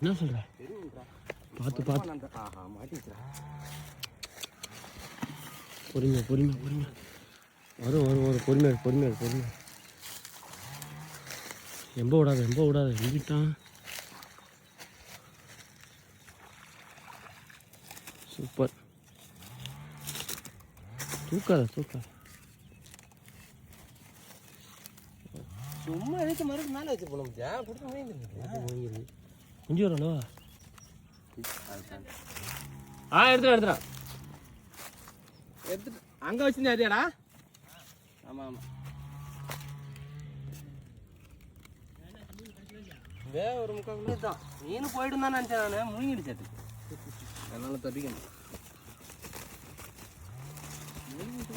என்ன சொல்ற? பார்த்து பார்த்து. பொறுமையா பொறுமையா பொறுமையா வரும் வரும் வரும். பொறுமையா பொறுமையா பொறுமையா. எம்ப விடாத எழுதிட்டான். சூப்பர். தூக்காத. சும்மா எடுத்து மறுபடியும் மேலே வச்சு போன முடியா? பிடிச்சி வாங்கிருக்கு குஞ்சு வரலோ. எடுத்துடா எடுத்துட்டு அங்கே வச்சுருந்தேன் அதியாடா. ஆமாம் ஒரு 3/4 கிலோ தான் மீன் போயிட்டு தான் நினச்சேன் நான். முழுங்கிடுச்சு அதனால தப்பிக்கணும்.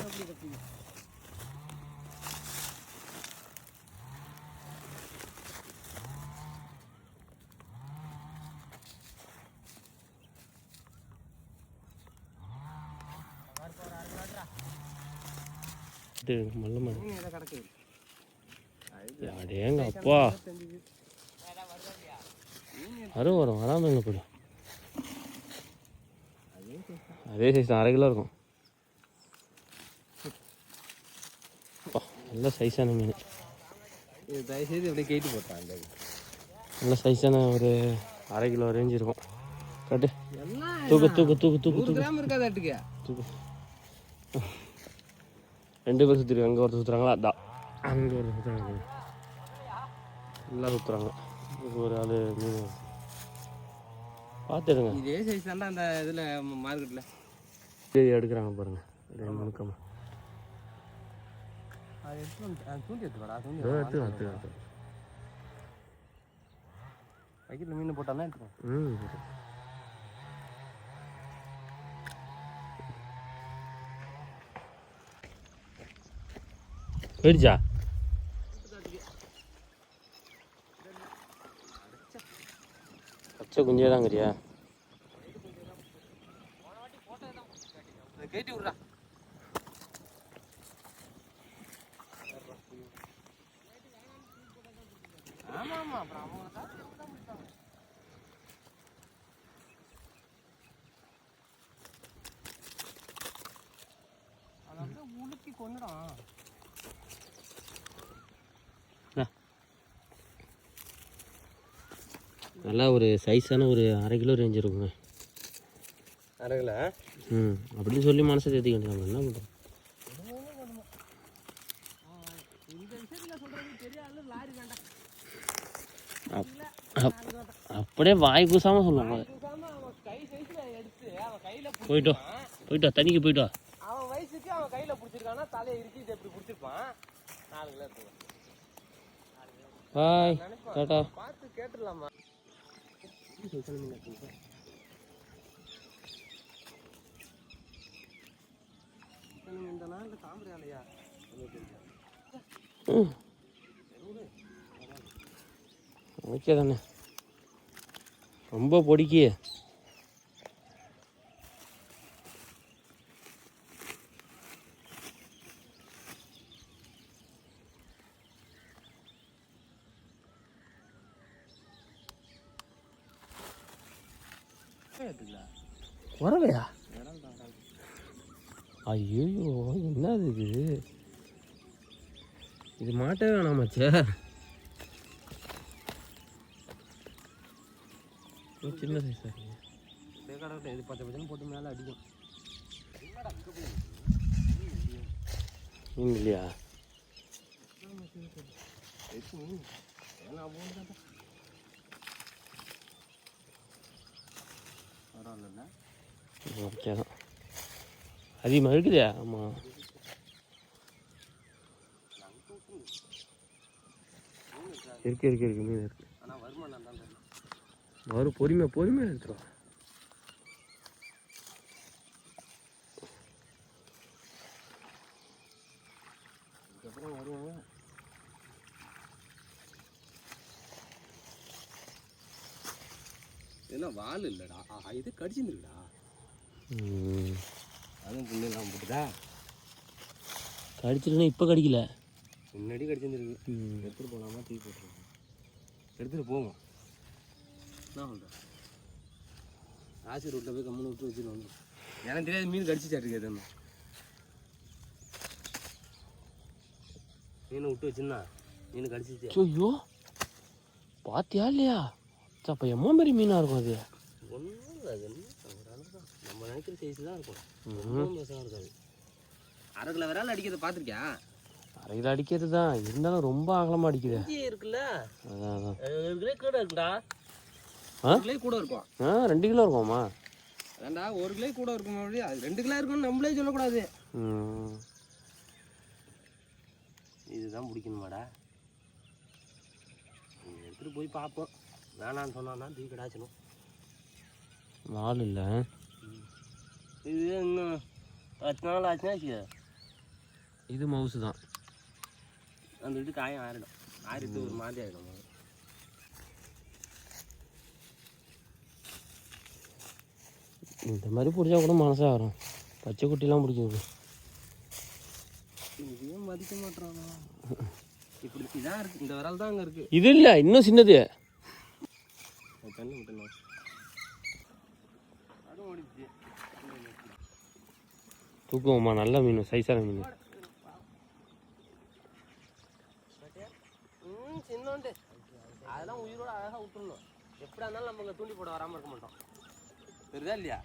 அப்படி தப்பிக்கணும். அடேங்க அப்பா வரும் வராமல் போடும். அதே சைஸ் 1/2 கிலோ இருக்கும். நல்ல சைஸான மீன். தயவுசெய்து அப்படியே கேட்டு போட்டாங்க. நல்ல சைஸான ஒரு 1/2 கிலோ ரேஞ்ச் இருக்கும். கட்டு தூக்கு இருக்காதாட்டுக்கு தூக்கு. 2 பேர் சுற்றிருக்காங்க. அங்கே ஒருத்தர் சுற்றுறாங்களா? அதான் அங்கே ஒரு சுற்றுறாங்க. எல்லாம் சுற்றுறாங்க. ஒரு ஆள் மீன் பார்த்துடுங்க. இதே சைஸ் தாண்டா அந்த இதில் மார்க்கெட்டில் எடுக்கிறாங்க பாருங்க. முழுக்கமாக தூண்டி எடுத்துக்கடா. எடுத்து பைக்கில் மீன் போட்டாலும் எடுத்துக்கோ. போயிடுச்சா? பச்சை குஞ்சே தாங்கறியா? கேட்டி விட்றா. ஆமாம் அப்புறம் அவங்க அதை அப்படியே உளுக்கி கொண்டுடும். நல்லா ஒரு சைஸான ஒரு 1/2 கிலோ ரேஞ்ச் இருக்குங்க. 1/2 கிலோ அப்படின்னு சொல்லி மனசை தேத்திக்கிட்டு என்ன பண்ணுறோம். அப்படியே வாய் கூசாமல் சொல்லுவாங்க. போயிட்டோ தண்ணிக்கு போயிட்டோ. அவன் வயசுக்கு அவன் கையில் பிடிச்சிருக்கானா தலையை இருக்கு. இது எப்படி பிடிச்சிருப்பான்? 4 கிலோ இருக்கு. பாய் டாடா. பார்த்து கேட்டுடலாமா? ஓகே தானே. ரொம்ப பொடிக்கு வரவையா? ஐயோ என்னது இது மாட்டவே வேணாமாச்சே. சின்ன சைஸா இருக்கு. இது பச்சை பச்சைன்னு போட்டு மேலே அடிக்கும். மீன் இல்லையா? ஓகே தான். அதிகமாக இருக்குதா? ஆமாம் இருக்கு மீன் இருக்கு. வரும் பொறுமையாக எடுத்துருவா. அதுக்கப்புறம் வருவாங்க. இதெல்லாம் வால் இல்லைடா. இது கடிச்சுருக்குடா. அதுவும் புண்ணெல்லாம் போட்டுதா? கடிச்சிருந்தா இப்போ கடிக்கல, முன்னாடி கடிச்சிருந்துருக்கு. எடுத்துகிட்டு போகலாமா? தூக்கி போட்டுருக்கோம். எடுத்துகிட்டு போவோம். என்ன சொல்கிறேன் ஆசி ரோட்டில் போய் கம்முன்னு விட்டு வச்சுட்டு வந்து எனக்கு தெரியாது மீன் கடிச்சு சாட்டிருக்காது மீனை விட்டு வச்சுருந்தா மீன் கடிச்சிச்சு. ஐயோ பார்த்தியா இல்லையா அப்போ எம்மா மாதிரி மீனாக இருக்கும் அது. ஒன்றும் இல்லை அது தான் நம்ம நினைக்கிற சைஸ் தான் இருக்கும். ஒன்றும் பெருசாக இருக்காது. அரை கிலோ விரால் அடிக்கிறத பார்த்துருக்கியா? அரை கிலோ அடிக்கிறது தான் இருந்தாலும் ரொம்ப அகலமாக அடிக்குது இருக்குல்ல. அதான் அதான் 2 கிலோ கூட இருக்குடா. 1 கிலோ கூட இருக்கும். 2 கிலோ இருக்கும்மா. அதான்டா 1 கிலோ கூட இருக்கும். அது 2 கிலோ இருக்குன்னு நம்மளே சொல்லக்கூடாது. இதுதான் பிடிக்கணுமாடா. எடுத்துகிட்டு போய் பார்ப்போம். வேணான்னு சொன்னான்னா தூக்கி கிடாச்சணும். நாள் இல்லை இது இன்னும் 10 நாள் ஆச்சுன்னா இது மவுசு தான். அந்த இது காயம் ஆறிடும். ஆறிட்டு ஒரு மாதிரி ஆகிடும். இந்த மாதிரி பிடிச்சா கூட மனசாக வரும். பச்சை குட்டிலாம் பிடிக்கும். இதையும் மதிக்க மாட்டோம். இப்படி இதான் இருக்கு. இந்த விரல் தான் அங்கே இருக்கு. இது இல்லை இன்னும் சின்னது. தண்ணி விட்டுணும். அதுவும் ஓடிச்சு. தூக்குவோம்மா நல்ல மீன் சைஸான மீன். சின்னோண்டு அதெல்லாம் உயிரோட அழகாக விட்டுருணும். எப்படியா இருந்தாலும் நம்ம இங்கே தூண்டி போட வராமல் இருக்க மாட்டோம். தெரியுதா இல்லையா?